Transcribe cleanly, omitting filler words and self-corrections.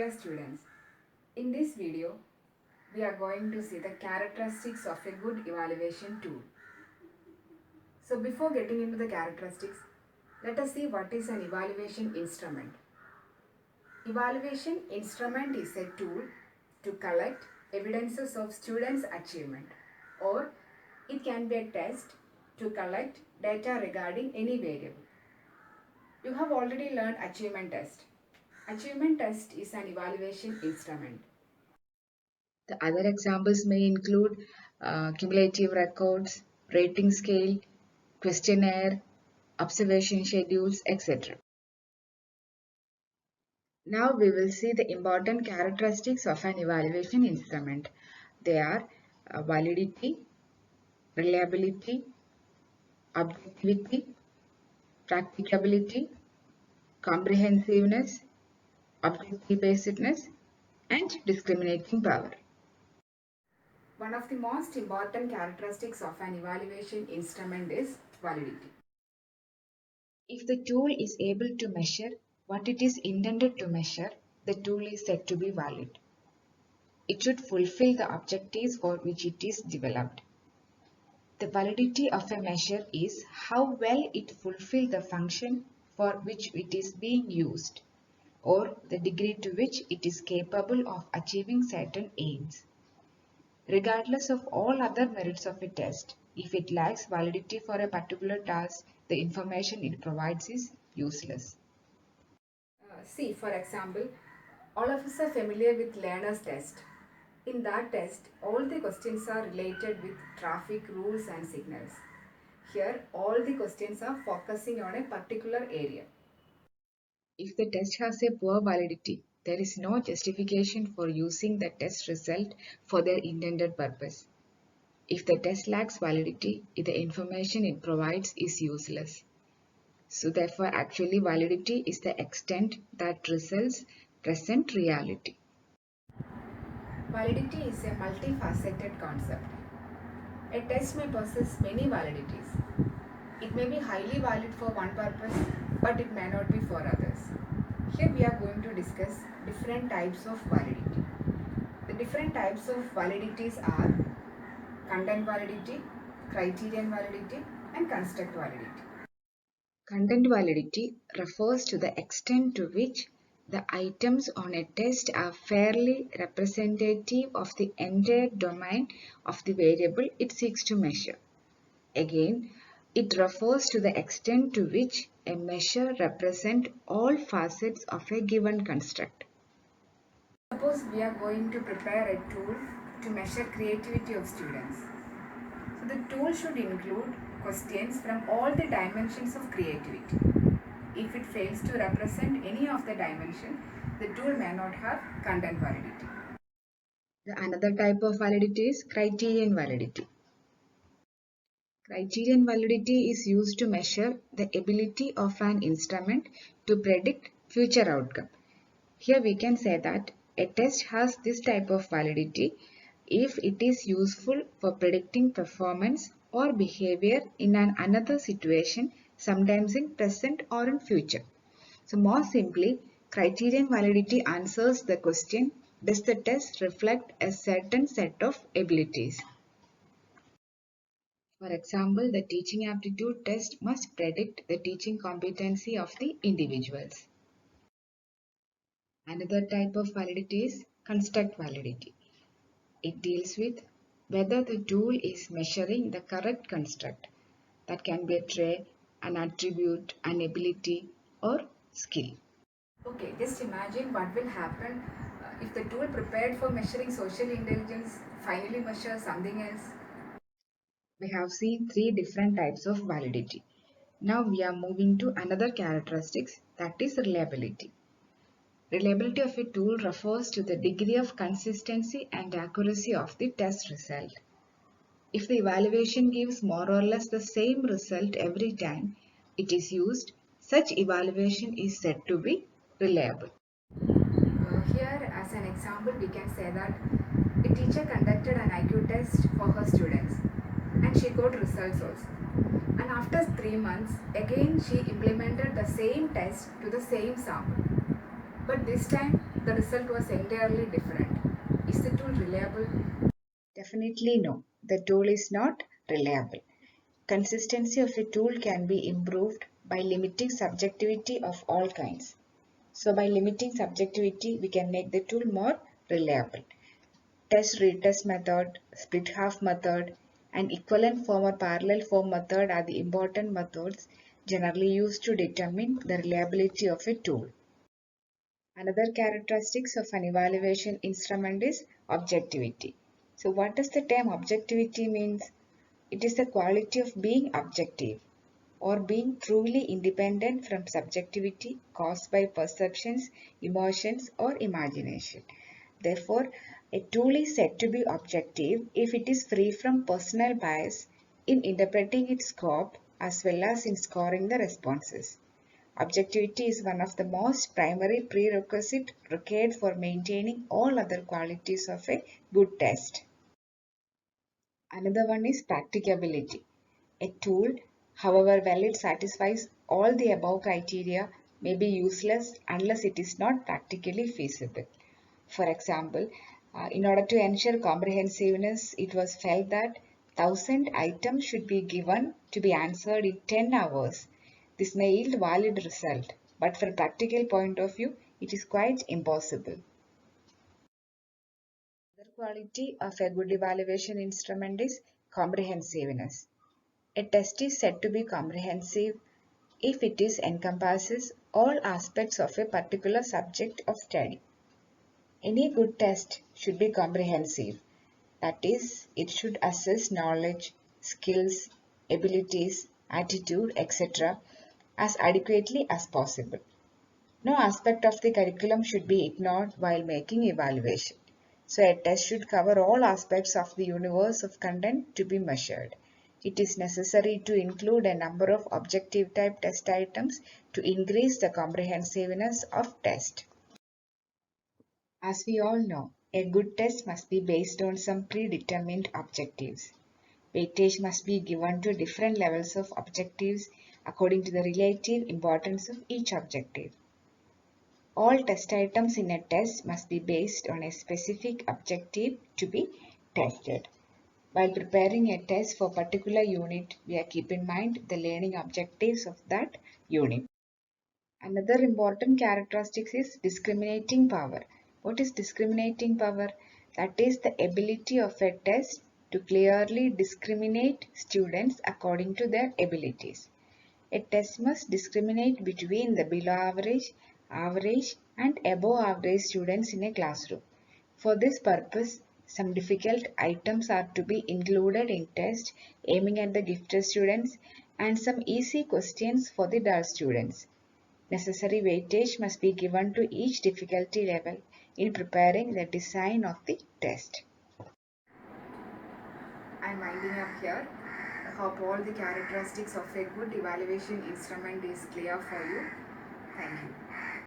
Dear students, in this video, we are going to see the characteristics of a good evaluation tool. So before getting into the characteristics, let us see what is an evaluation instrument. Evaluation instrument is a tool to collect evidences of students' achievement, or it can be a test to collect data regarding any variable. You have already learned achievement test. Achievement test is an evaluation instrument. The other examples may include cumulative records, rating scale, questionnaire, observation schedules, etc. Now we will see the important characteristics of an evaluation instrument. They are validity, reliability, objectivity, practicability, comprehensiveness, objective-basedness, and discriminating power. One of the most important characteristics of an evaluation instrument is validity. If the tool is able to measure what it is intended to measure, the tool is said to be valid. It should fulfill the objectives for which it is developed. The validity of a measure is how well it fulfills the function for which it is being used, or the degree to which it is capable of achieving certain aims. Regardless of all other merits of a test, if it lacks validity for a particular task, the information it provides is useless. See, for example, all of us are familiar with learner's test. In that test, all the questions are related with traffic rules and signals. Here, all the questions are focusing on a particular area. If the test has a poor validity, there is no justification for using the test result for their intended purpose. If the test lacks validity, the information it provides is useless. So therefore, actually validity is the extent that results present reality. Validity is a multifaceted concept. A test may possess many validities. It may be highly valid for one purpose, but it may not be for others. Here we are going to discuss different types of validity. The different types of validities are content validity, criterion validity, and construct validity. Content validity refers to the extent to which the items on a test are fairly representative of the entire domain of the variable it seeks to measure. Again, it refers to the extent to which a measure represents all facets of a given construct. Suppose we are going to prepare a tool to measure creativity of students. So the tool should include questions from all the dimensions of creativity. If it fails to represent any of the dimension, the tool may not have content validity. The another type of validity is criterion validity. Criterion validity is used to measure the ability of an instrument to predict future outcome. Here we can say that a test has this type of validity if it is useful for predicting performance or behavior in another situation, sometimes in present or in future. So more simply, criterion validity answers the question, does the test reflect a certain set of abilities? For example, the teaching aptitude test must predict the teaching competency of the individuals. Another type of validity is construct validity. It deals with whether the tool is measuring the correct construct. That can be a trait, an attribute, an ability, or skill. Okay, just imagine what will happen if the tool prepared for measuring social intelligence finally measures something else. We have seen three different types of validity. Now we are moving to another characteristics, that is reliability. Reliability of a tool refers to the degree of consistency and accuracy of the test result. If the evaluation gives more or less the same result every time it is used, such evaluation is said to be reliable. Here, as an example, we can say that a teacher conducted an IQ test for her students and she got results also. And after 3 months, again she implemented the same test to the same sample. But this time, the result was entirely different. Is the tool reliable? Definitely no. The tool is not reliable. Consistency of a tool can be improved by limiting subjectivity of all kinds. So by limiting subjectivity, we can make the tool more reliable. Test retest method, split half method, and equivalent form or parallel form method are the important methods generally used to determine the reliability of a tool. Another characteristics of an evaluation instrument is objectivity. So what does the term objectivity means? It is the quality of being objective or being truly independent from subjectivity caused by perceptions, emotions, or imagination. Therefore, a tool is said to be objective if it is free from personal bias in interpreting its scope as well as in scoring the responses. Objectivity is one of the most primary prerequisite required for maintaining all other qualities of a good test. Another one is practicability. A tool, however well it satisfies all the above criteria, may be useless unless it is not practically feasible. For example, in order to ensure comprehensiveness, it was felt that 1,000 items should be given to be answered in 10 hours. This may yield valid result, but from practical point of view, it is quite impossible. Another quality of a good evaluation instrument is comprehensiveness. A test is said to be comprehensive if it is encompasses all aspects of a particular subject of study. Any good test should be comprehensive. That is, it should assess knowledge, skills, abilities, attitude, etc. as adequately as possible. No aspect of the curriculum should be ignored while making evaluation. So a test should cover all aspects of the universe of content to be measured. It is necessary to include a number of objective type test items to increase the comprehensiveness of test. As we all know, a good test must be based on some predetermined objectives. Weightage must be given to different levels of objectives according to the relative importance of each objective. All test items in a test must be based on a specific objective to be tested. While preparing a test for a particular unit, we are keep in mind the learning objectives of that unit. Another important characteristic is discriminating power. What is discriminating power? That is the ability of a test to clearly discriminate students according to their abilities. A test must discriminate between the below average, average and above average students in a classroom. For this purpose, some difficult items are to be included in test aiming at the gifted students and some easy questions for the dull students. Necessary weightage must be given to each difficulty level in preparing the design of the test. I'm winding up here. I hope all the characteristics of a good evaluation instrument is clear for you. Thank you.